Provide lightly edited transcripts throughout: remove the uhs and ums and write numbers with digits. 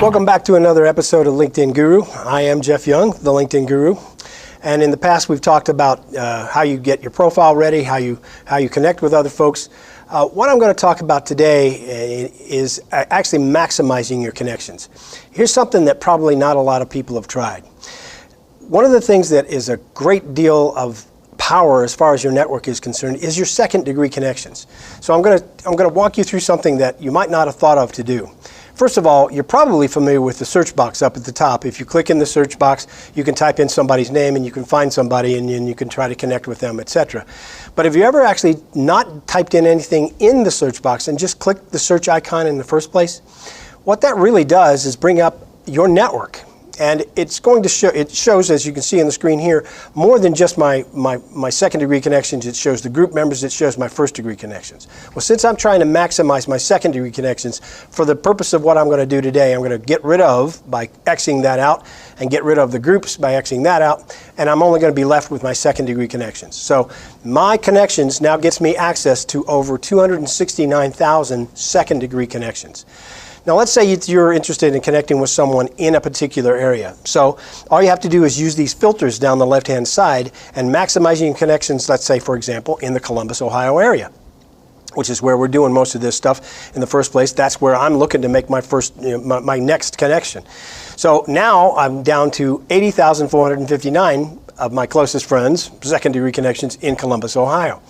Welcome back to another episode of LinkedIn Guru. I am Jeff Young, the LinkedIn Guru. And in the past, we've talked about how you get your profile ready, how you connect with other folks. What I'm going to talk about today is actually maximizing your connections. Here's something that probably not a lot of people have tried. One of the things that is a great deal of power as far as your network is concerned is your second degree connections. So I'm going to walk you through something that you might not have thought of to do. First of all, you're probably familiar with the search box up at the top. If you click in the search box, you can type in somebody's name and you can find somebody and you can try to connect with them, etc. But have you ever actually not typed in anything in the search box and just clicked the search icon in the first place? What that really does is bring up your network. And it's going to show, it shows, as you can see on the screen here, more than just my second degree connections. It shows the group members, it shows my first degree connections. Well, since I'm trying to maximize my second degree connections, for the purpose of what I'm going to do today, I'm going to get rid of, by Xing that out, and get rid of the groups by Xing that out, and I'm only going to be left with my second degree connections. So my connections now gets me access to over 269,000 second degree connections. Now let's say you're interested in connecting with someone in a particular area. So all you have to do is use these filters down the left-hand side and maximizing connections, let's say, for example, in the Columbus, Ohio area, which is where we're doing most of this stuff in the first place. That's where I'm looking to make my first, my next connection. So now I'm down to 80,459 of my closest friends, second degree connections in Columbus, Ohio.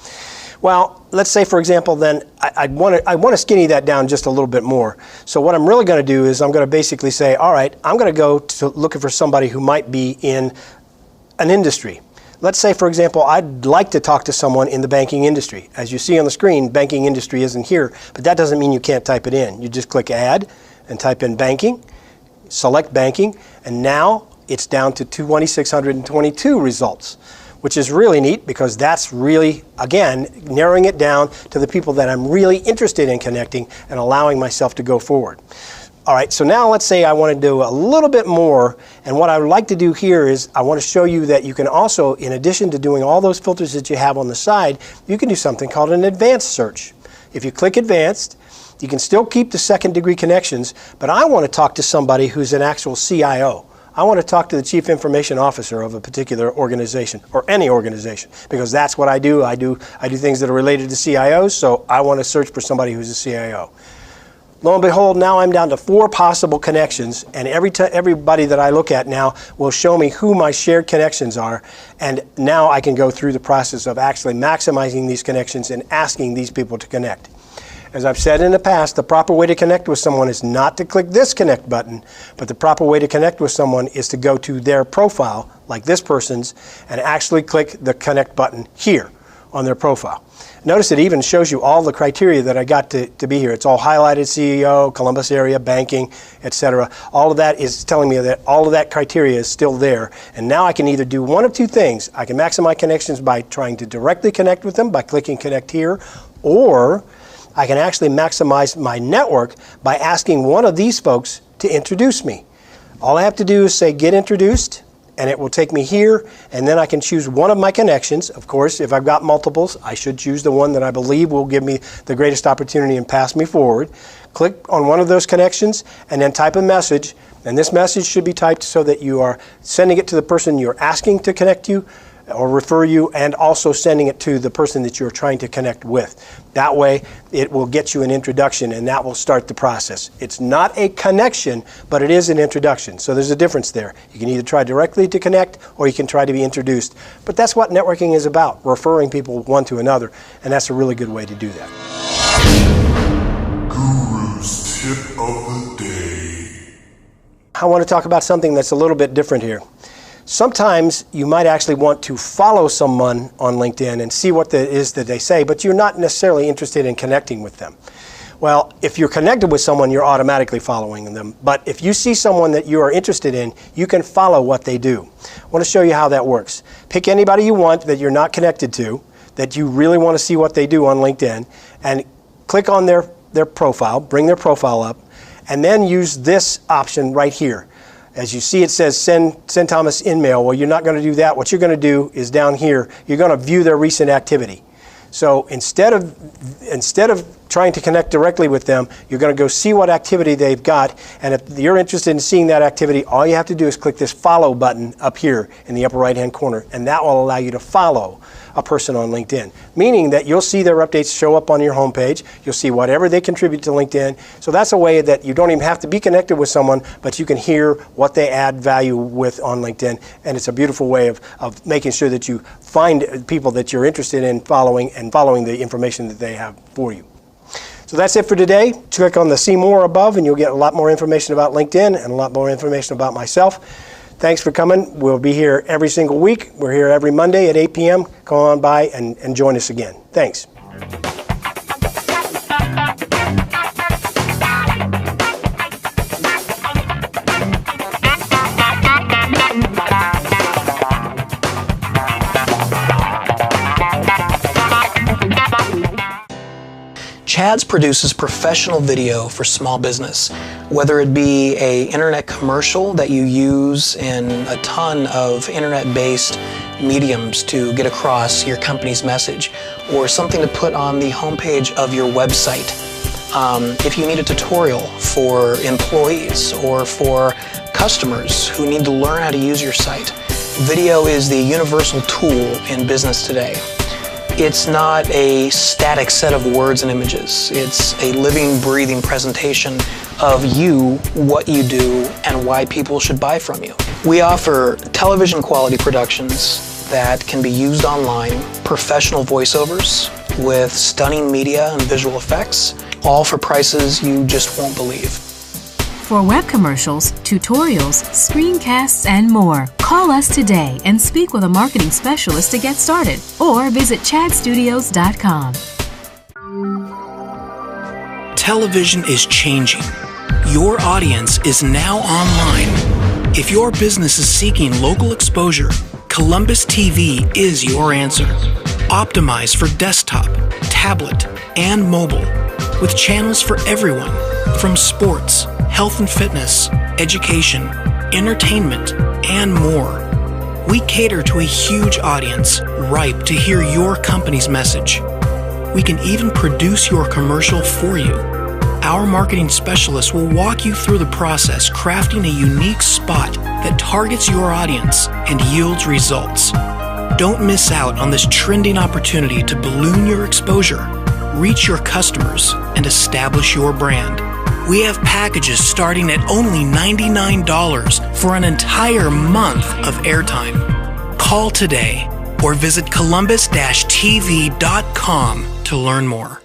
Well, let's say, for example, then I want to skinny that down just a little bit more. So what I'm really going to do is I'm going to basically say, all right, I'm going to go to looking for somebody who might be in an industry. Let's say, for example, I'd like to talk to someone in the banking industry. As you see on the screen, banking industry isn't here, but that doesn't mean you can't type it in. You just click Add and type in banking, select banking, and now it's down to 2,622 results, which is really neat because that's really, again, narrowing it down to the people that I'm really interested in connecting and allowing myself to go forward. All right, so now let's say I want to do a little bit more, and what I would like to do here is I want to show you that you can also, in addition to doing all those filters that you have on the side, you can do something called an advanced search. If you click advanced, you can still keep the second degree connections, but I want to talk to somebody who's an actual CIO. I want to talk to the Chief Information Officer of a particular organization, or any organization, because that's what I do. I do things that are related to CIOs, so I want to search for somebody who's a CIO. Lo and behold, now I'm down to 4 possible connections, and everybody that I look at now will show me who my shared connections are, and now I can go through the process of actually maximizing these connections and asking these people to connect. As I've said in the past, the proper way to connect with someone is not to click this connect button, but the proper way to connect with someone is to go to their profile, like this person's, and actually click the connect button here on their profile. Notice it even shows you all the criteria that I got to be here. It's all highlighted: CEO, Columbus area, banking, etc. All of that is telling me that all of that criteria is still there. And now I can either do one of two things. I can maximize connections by trying to directly connect with them by clicking connect here, or I can actually maximize my network by asking one of these folks to introduce me. All I have to do is say get introduced, and it will take me here, and then I can choose one of my connections. Of course, if I've got multiples, I should choose the one that I believe will give me the greatest opportunity and pass me forward. Click on one of those connections and then type a message, and this message should be typed so that you are sending it to the person you're asking to connect you or refer you, and also sending it to the person that you're trying to connect with. That way, it will get you an introduction, and that will start the process. It's not a connection, but it is an introduction. So there's a difference there. You can either try directly to connect, or you can try to be introduced. But that's what networking is about, referring people one to another, and that's a really good way to do that. Guru's tip of the day. I want to talk about something that's a little bit different here. Sometimes you might actually want to follow someone on LinkedIn and see what it is that they say, but you're not necessarily interested in connecting with them. Well, if you're connected with someone, you're automatically following them. But if you see someone that you are interested in, you can follow what they do. I want to show you how that works. Pick anybody you want that you're not connected to, that you really want to see what they do on LinkedIn, and click on their profile, bring their profile up, and then use this option right here. As you see, it says send Thomas InMail. Well, you're not going to do that. What you're going to do is down here, you're going to view their recent activity. So instead of trying to connect directly with them, you're going to go see what activity they've got, and if you're interested in seeing that activity, all you have to do is click this follow button up here in the upper right-hand corner, and that will allow you to follow a person on LinkedIn, meaning that you'll see their updates show up on your homepage. You'll see whatever they contribute to LinkedIn. So that's a way that you don't even have to be connected with someone, but you can hear what they add value with on LinkedIn, and it's a beautiful way of making sure that you find people that you're interested in following and following the information that they have for you. So that's it for today. Click on the See More above and you'll get a lot more information about LinkedIn and a lot more information about myself. Thanks for coming. We'll be here every single week. We're here every Monday at 8 p.m. Come on by and join us again. Thanks. CHADS produces professional video for small business, whether it be an internet commercial that you use in a ton of internet-based mediums to get across your company's message, or something to put on the homepage of your website. If you need a tutorial for employees or for customers who need to learn how to use your site, video is the universal tool in business today. It's not a static set of words and images. It's a living, breathing presentation of you, what you do, and why people should buy from you. We offer television quality productions that can be used online, professional voiceovers with stunning media and visual effects, all for prices you just won't believe. For web commercials, tutorials, screencasts, and more, call us today and speak with a marketing specialist to get started, or visit chadstudios.com. Television is changing. Your audience is now online. If your business is seeking local exposure, Columbus TV is your answer. Optimized for desktop, tablet, and mobile, with channels for everyone, from sports, health and fitness, education, entertainment, and more. We cater to a huge audience ripe to hear your company's message. We can even produce your commercial for you. Our marketing specialists will walk you through the process, crafting a unique spot that targets your audience and yields results. Don't miss out on this trending opportunity to balloon your exposure, reach your customers, and establish your brand. We have packages starting at only $99 for an entire month of airtime. Call today or visit columbus-tv.com to learn more.